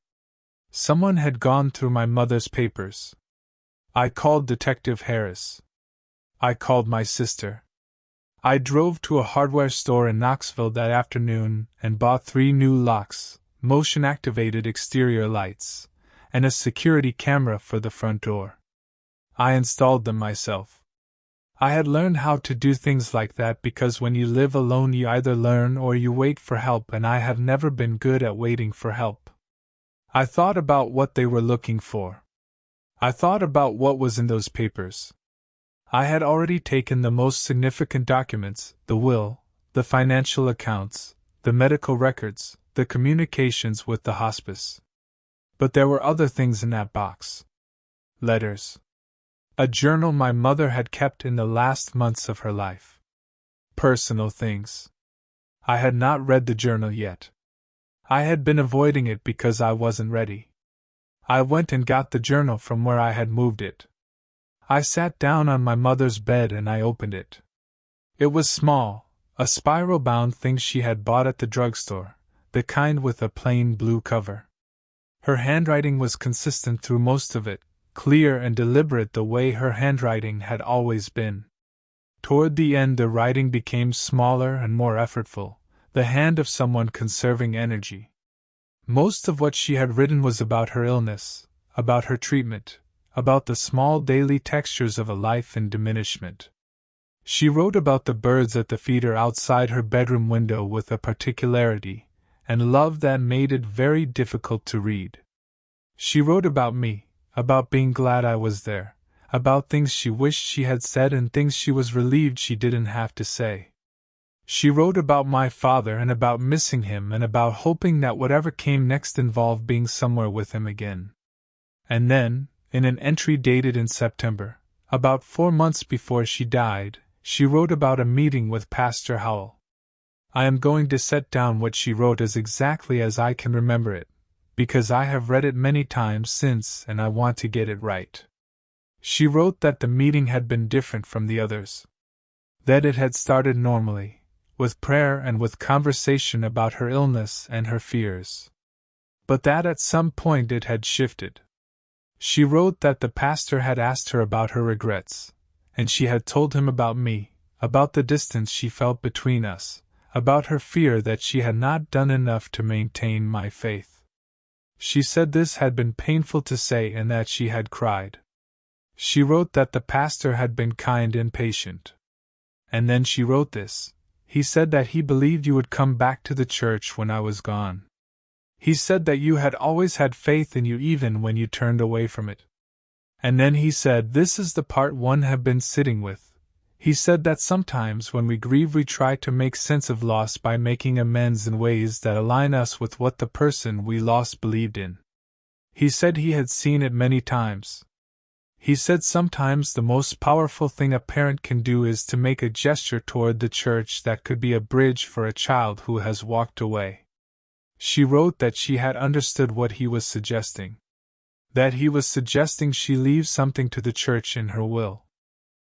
Someone had gone through my mother's papers. I called Detective Harris. I called my sister. I drove to a hardware store in Knoxville that afternoon and bought 3 new locks, motion-activated exterior lights, and a security camera for the front door. I installed them myself. I had learned how to do things like that because when you live alone you either learn or you wait for help, and I have never been good at waiting for help. I thought about what they were looking for. I thought about what was in those papers. I had already taken the most significant documents, the will, the financial accounts, the medical records, the communications with the hospice. But there were other things in that box. Letters. A journal my mother had kept in the last months of her life. Personal things. I had not read the journal yet. I had been avoiding it because I wasn't ready. I went and got the journal from where I had moved it. I sat down on my mother's bed and I opened it. It was small, a spiral-bound thing she had bought at the drugstore, the kind with a plain blue cover. Her handwriting was consistent through most of it, clear and deliberate the way her handwriting had always been. Toward the end the writing became smaller and more effortful, the hand of someone conserving energy. Most of what she had written was about her illness, about her treatment, about the small daily textures of a life in diminishment. She wrote about the birds at the feeder outside her bedroom window with a particularity and love that made it very difficult to read. She wrote about me, about being glad I was there, about things she wished she had said and things she was relieved she didn't have to say. She wrote about my father and about missing him and about hoping that whatever came next involved being somewhere with him again. And then, in an entry dated in September, about 4 months before she died, she wrote about a meeting with Pastor Howell. I am going to set down what she wrote as exactly as I can remember it, because I have read it many times since and I want to get it right. She wrote that the meeting had been different from the others. That it had started normally, with prayer and with conversation about her illness and her fears. But that at some point it had shifted. She wrote that the pastor had asked her about her regrets, and she had told him about me, about the distance she felt between us, about her fear that she had not done enough to maintain my faith. She said this had been painful to say and that she had cried. She wrote that the pastor had been kind and patient. And then she wrote this: he said that he believed you would come back to the church when I was gone. He said that you had always had faith in you even when you turned away from it. And then he said, this is the part one have been sitting with. He said that sometimes when we grieve we try to make sense of loss by making amends in ways that align us with what the person we lost believed in. He said he had seen it many times. He said sometimes the most powerful thing a parent can do is to make a gesture toward the church that could be a bridge for a child who has walked away. She wrote that she had understood what he was suggesting. That he was suggesting she leave something to the church in her will.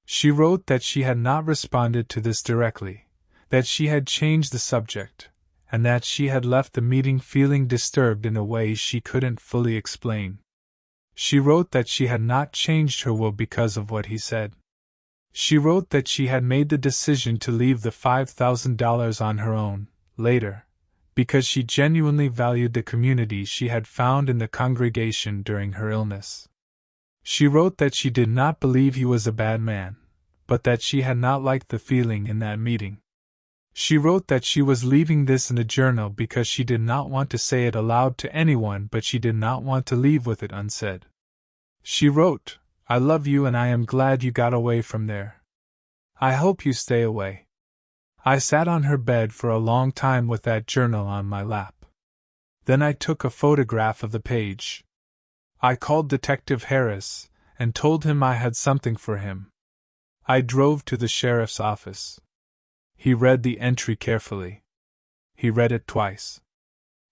She wrote that she had not responded to this directly, that she had changed the subject, and that she had left the meeting feeling disturbed in a way she couldn't fully explain. She wrote that she had not changed her will because of what he said. She wrote that she had made the decision to leave the $5,000 on her own, later, because she genuinely valued the community she had found in the congregation during her illness. She wrote that she did not believe he was a bad man, but that she had not liked the feeling in that meeting. She wrote that she was leaving this in a journal because she did not want to say it aloud to anyone, but she did not want to leave with it unsaid. She wrote, I love you and I am glad you got away from there. I hope you stay away. I sat on her bed for a long time with that journal on my lap. Then I took a photograph of the page. I called Detective Harris and told him I had something for him. I drove to the sheriff's office. He read the entry carefully. He read it twice.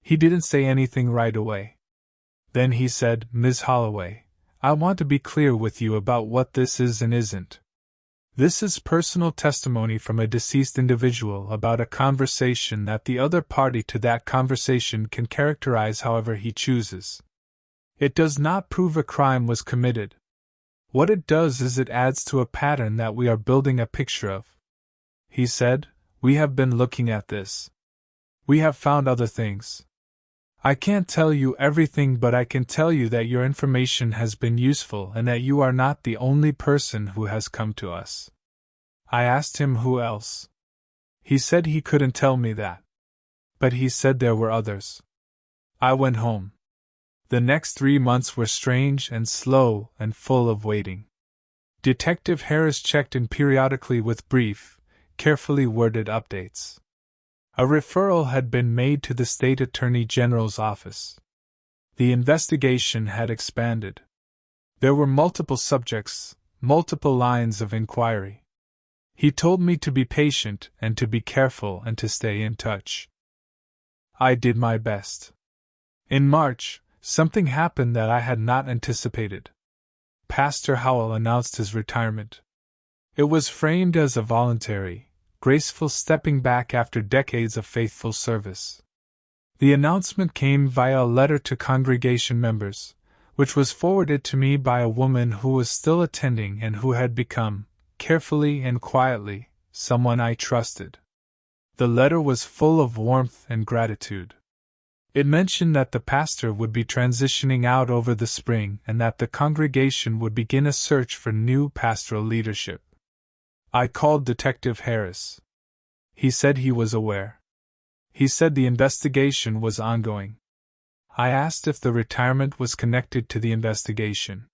He didn't say anything right away. Then he said, Ms. Holloway, I want to be clear with you about what this is and isn't. This is personal testimony from a deceased individual about a conversation that the other party to that conversation can characterize however he chooses. It does not prove a crime was committed. What it does is it adds to a pattern that we are building a picture of. He said, we have been looking at this. We have found other things. I can't tell you everything, but I can tell you that your information has been useful and that you are not the only person who has come to us. I asked him who else. He said he couldn't tell me that. But he said there were others. I went home. The next 3 months were strange and slow and full of waiting. Detective Harris checked in periodically with brief, carefully worded updates. A referral had been made to the State Attorney General's office. The investigation had expanded. There were multiple subjects, multiple lines of inquiry. He told me to be patient and to be careful and to stay in touch. I did my best. In March, something happened that I had not anticipated. Pastor Howell announced his retirement. It was framed as a voluntary, graceful stepping back after decades of faithful service. The announcement came via a letter to congregation members, which was forwarded to me by a woman who was still attending and who had become, carefully and quietly, someone I trusted. The letter was full of warmth and gratitude. It mentioned that the pastor would be transitioning out over the spring and that the congregation would begin a search for new pastoral leadership. I called Detective Harris. He said he was aware. He said the investigation was ongoing. I asked if the retirement was connected to the investigation.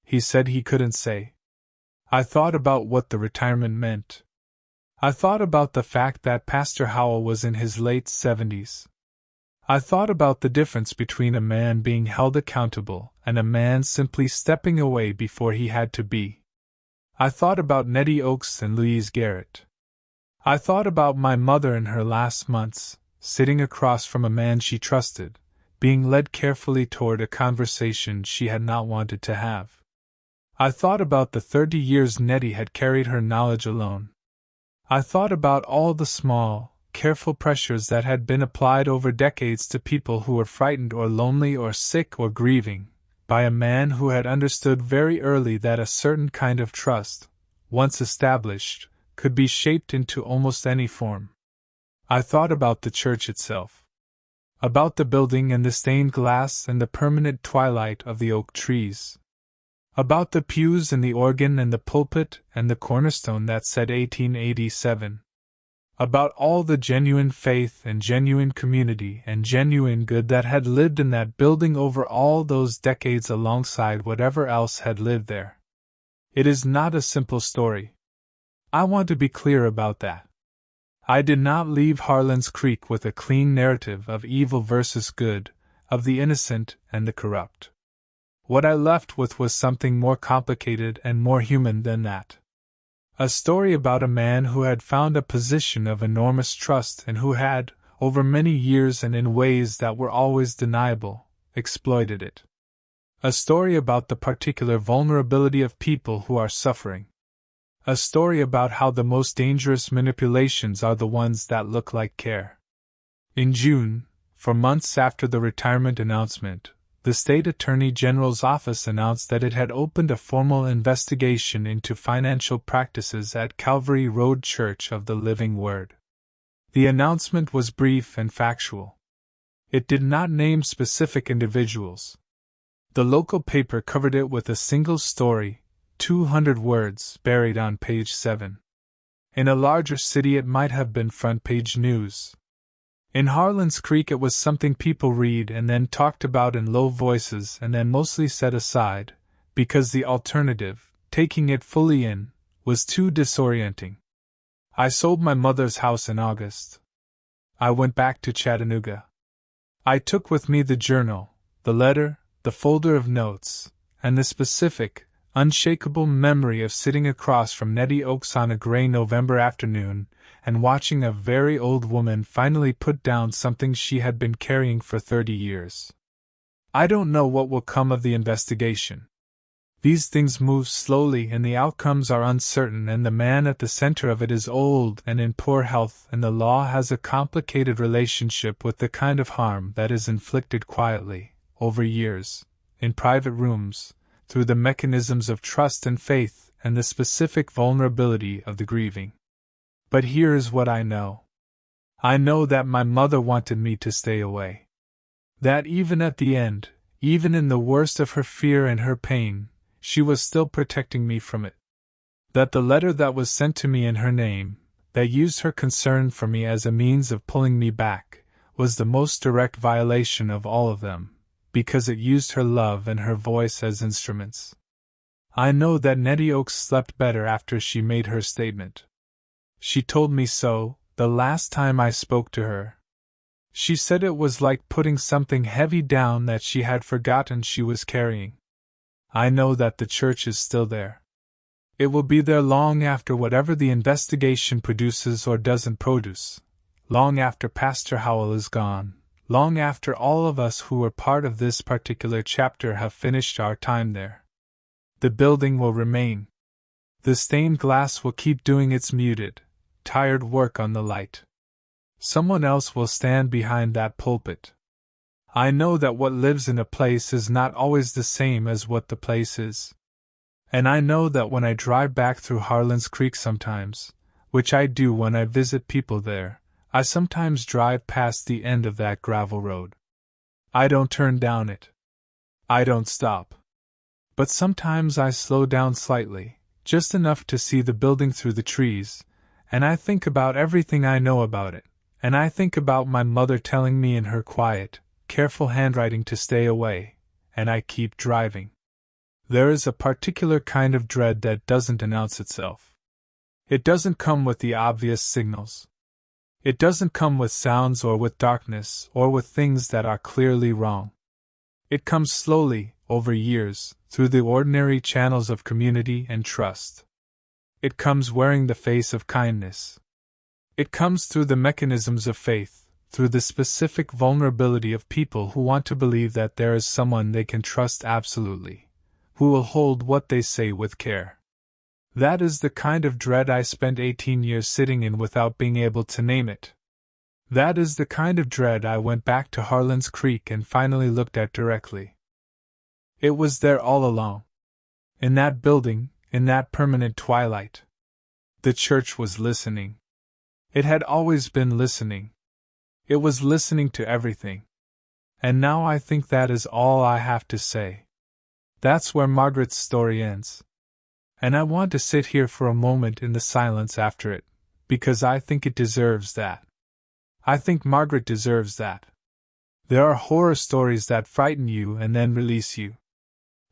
He said he couldn't say. I thought about what the retirement meant. I thought about the fact that Pastor Howell was in his late 70s. I thought about the difference between a man being held accountable and a man simply stepping away before he had to be. I thought about Nettie Oakes and Louise Garrett. I thought about my mother in her last months, sitting across from a man she trusted, being led carefully toward a conversation she had not wanted to have. I thought about the 30 years Nettie had carried her knowledge alone. I thought about all the small, careful pressures that had been applied over decades to people who were frightened or lonely or sick or grieving, by a man who had understood very early that a certain kind of trust, once established, could be shaped into almost any form. I thought about the church itself. About the building and the stained glass and the permanent twilight of the oak trees. About the pews and the organ and the pulpit and the cornerstone that said 1887. About all the genuine faith and genuine community and genuine good that had lived in that building over all those decades alongside whatever else had lived there. It is not a simple story. I want to be clear about that. I did not leave Harlan's Creek with a clean narrative of evil versus good, of the innocent and the corrupt. What I left with was something more complicated and more human than that. A story about a man who had found a position of enormous trust and who had, over many years and in ways that were always deniable, exploited it. A story about the particular vulnerability of people who are suffering. A story about how the most dangerous manipulations are the ones that look like care. In June, for months after the retirement announcement, the State Attorney General's office announced that it had opened a formal investigation into financial practices at Calvary Road Church of the Living Word. The announcement was brief and factual. It did not name specific individuals. The local paper covered it with a single story, 200 words, buried on page 7. In a larger city it might have been front-page news. In Harlan's Creek it was something people read and then talked about in low voices and then mostly set aside, because the alternative, taking it fully in, was too disorienting. I sold my mother's house in August. I went back to Chattanooga. I took with me the journal, the letter, the folder of notes, and the specific, unshakable memory of sitting across from Nettie Oakes on a gray November afternoon and watching a very old woman finally put down something she had been carrying for 30 years. I don't know what will come of the investigation. These things move slowly and the outcomes are uncertain, and the man at the center of it is old and in poor health, and the law has a complicated relationship with the kind of harm that is inflicted quietly, over years, in private rooms, through the mechanisms of trust and faith and the specific vulnerability of the grieving. But here is what I know. I know that my mother wanted me to stay away. That even at the end, even in the worst of her fear and her pain, she was still protecting me from it. That the letter that was sent to me in her name, that used her concern for me as a means of pulling me back, was the most direct violation of all of them, because it used her love and her voice as instruments. I know that Nettie Oakes slept better after she made her statement. She told me so, the last time I spoke to her. She said it was like putting something heavy down that she had forgotten she was carrying. I know that the church is still there. It will be there long after whatever the investigation produces or doesn't produce, long after Pastor Howell is gone, long after all of us who were part of this particular chapter have finished our time there. The building will remain. The stained glass will keep doing its muted, tired work on the light. Someone else will stand behind that pulpit. I know that what lives in a place is not always the same as what the place is. And I know that when I drive back through Harlan's Creek sometimes, which I do when I visit people there, I sometimes drive past the end of that gravel road. I don't turn down it. I don't stop. But sometimes I slow down slightly, just enough to see the building through the trees, and I think about everything I know about it, and I think about my mother telling me in her quiet, careful handwriting to stay away, and I keep driving. There is a particular kind of dread that doesn't announce itself. It doesn't come with the obvious signals. It doesn't come with sounds or with darkness or with things that are clearly wrong. It comes slowly, over years, through the ordinary channels of community and trust. It comes wearing the face of kindness. It comes through the mechanisms of faith, through the specific vulnerability of people who want to believe that there is someone they can trust absolutely, who will hold what they say with care. That is the kind of dread I spent 18 years sitting in without being able to name it. That is the kind of dread I went back to Harlan's Creek and finally looked at directly. It was there all along. In that building, in that permanent twilight. The church was listening. It had always been listening. It was listening to everything. And now I think that is all I have to say. That's where Margaret's story ends. And I want to sit here for a moment in the silence after it, because I think it deserves that. I think Margaret deserves that. There are horror stories that frighten you and then release you.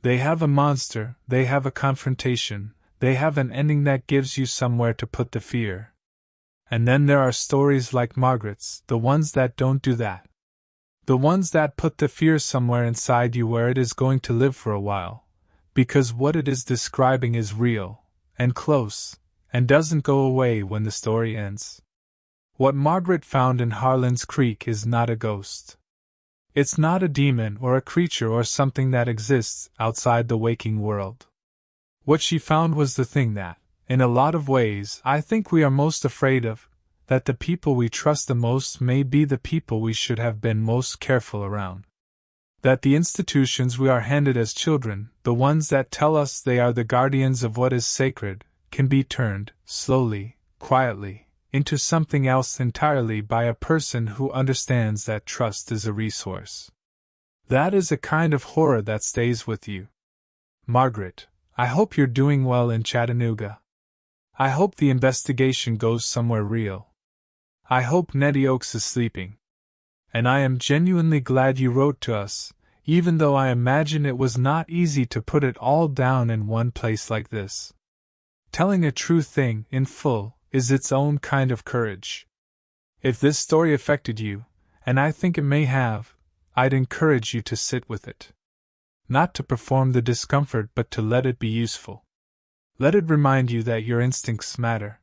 They have a monster, they have a confrontation, they have an ending that gives you somewhere to put the fear. And then there are stories like Margaret's, the ones that don't do that. The ones that put the fear somewhere inside you where it is going to live for a while, because what it is describing is real, and close, and doesn't go away when the story ends. What Margaret found in Harlan's Creek is not a ghost. It's not a demon or a creature or something that exists outside the waking world. What she found was the thing that, in a lot of ways, I think we are most afraid of, that the people we trust the most may be the people we should have been most careful around. That the institutions we are handed as children, the ones that tell us they are the guardians of what is sacred, can be turned, slowly, quietly, into something else entirely by a person who understands that trust is a resource. That is a kind of horror that stays with you. Margaret, I hope you're doing well in Chattanooga. I hope the investigation goes somewhere real. I hope Nettie Oakes is sleeping. And I am genuinely glad you wrote to us, even though I imagine it was not easy to put it all down in one place like this. Telling a true thing, in full, is its own kind of courage. If this story affected you, and I think it may have, I'd encourage you to sit with it. Not to perform the discomfort but to let it be useful. Let it remind you that your instincts matter.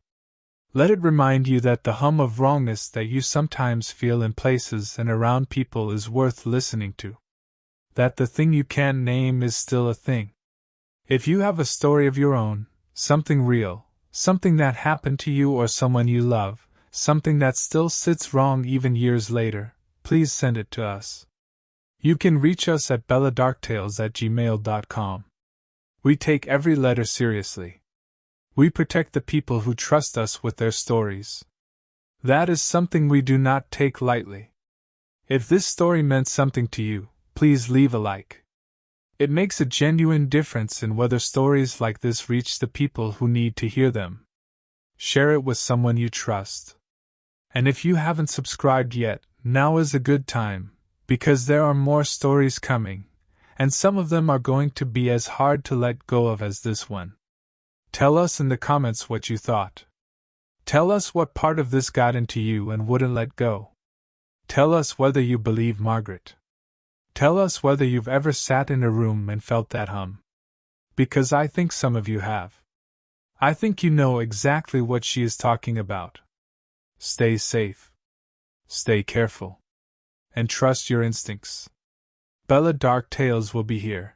Let it remind you that the hum of wrongness that you sometimes feel in places and around people is worth listening to. That the thing you can't name is still a thing. If you have a story of your own, something real, something that happened to you or someone you love, something that still sits wrong even years later, please send it to us. You can reach us at belladarktales@gmail.com. We take every letter seriously. We protect the people who trust us with their stories. That is something we do not take lightly. If this story meant something to you, please leave a like. It makes a genuine difference in whether stories like this reach the people who need to hear them. Share it with someone you trust. And if you haven't subscribed yet, now is a good time, because there are more stories coming, and some of them are going to be as hard to let go of as this one. Tell us in the comments what you thought. Tell us what part of this got into you and wouldn't let go. Tell us whether you believe Margaret. Tell us whether you've ever sat in a room and felt that hum. Because I think some of you have. I think you know exactly what she is talking about. Stay safe. Stay careful. And trust your instincts. Bella Dark Tales will be here.